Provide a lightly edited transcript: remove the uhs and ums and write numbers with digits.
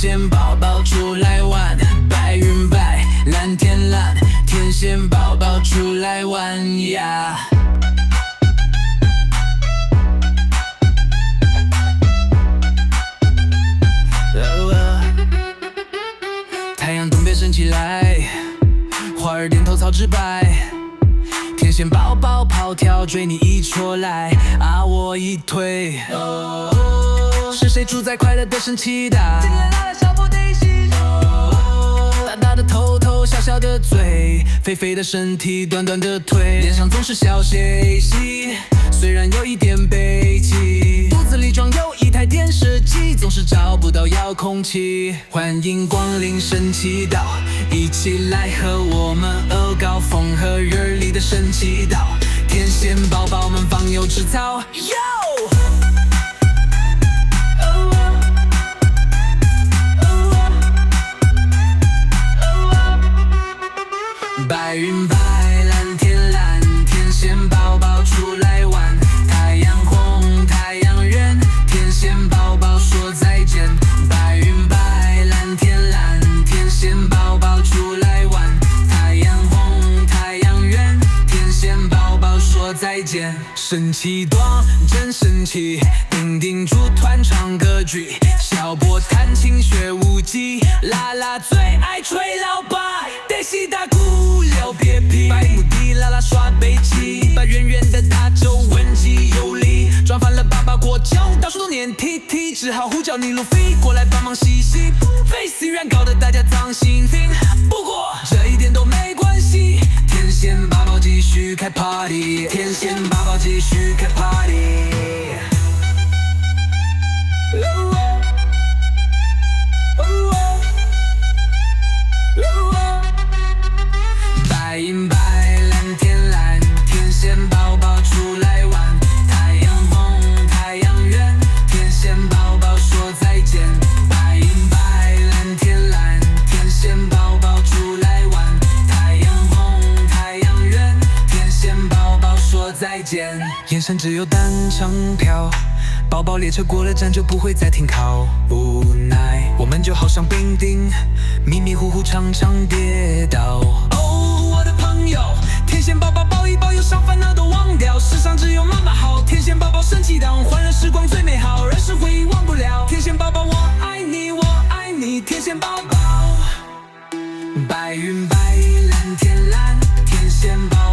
线宝宝出来玩，白云白，蓝天蓝，天线宝宝出来玩呀。太阳东边升起来，花儿点头草直白，天线宝宝跑跳追你一戳来，啊我一推。是谁主宰快乐的升起的？大大的头头，小小的嘴，肥肥的身体，短短的腿，脸上总是笑嘻嘻，虽然有一点悲戚，肚子里装有一台电视机，总是找不到遥控器。欢迎光临神奇岛，一起来和我们鹅高风和日丽的神奇岛，天线宝宝们放牛吃草哟。白云白，蓝天蓝，天线宝宝出来玩，太阳红，太阳圆，天线宝宝说再见。白云白，蓝天蓝，天线宝宝出来玩，太阳红，太阳圆，天线宝宝说再见。神奇多，真神奇，丁丁组团唱歌剧，小波弹琴学舞技，啦啦最爱吹老爸，得西打鼓聊撇皮，白目的啦啦耍北齐，把圆圆的大洲文气有力，撞翻了爸爸过桥，到处都念 TT， 只好呼叫尼路飞过来帮忙洗洗。face 虽然搞得大家脏心病，不过这一点都没关系，天线宝宝继续开 party， 天线宝宝继续开 party。白云白，蓝天蓝，天线宝宝出来玩，太阳红，太阳圆，天线宝宝说再见。白云白，蓝天蓝，天线宝宝出来玩，太阳红，太阳圆，天线宝宝说再见。眼神只有单程票，宝宝列车过了站就不会再停靠，无奈我们就好像兵丁，迷迷糊糊常常跌倒。我的朋友，天线宝宝抱一抱，忧伤烦恼都忘掉，世上只有妈妈好，天线宝宝神奇到欢乐时光最美好，人生回忆忘不了。天线宝宝我爱你，我爱你，天线宝宝。白云白，蓝天蓝，天线宝宝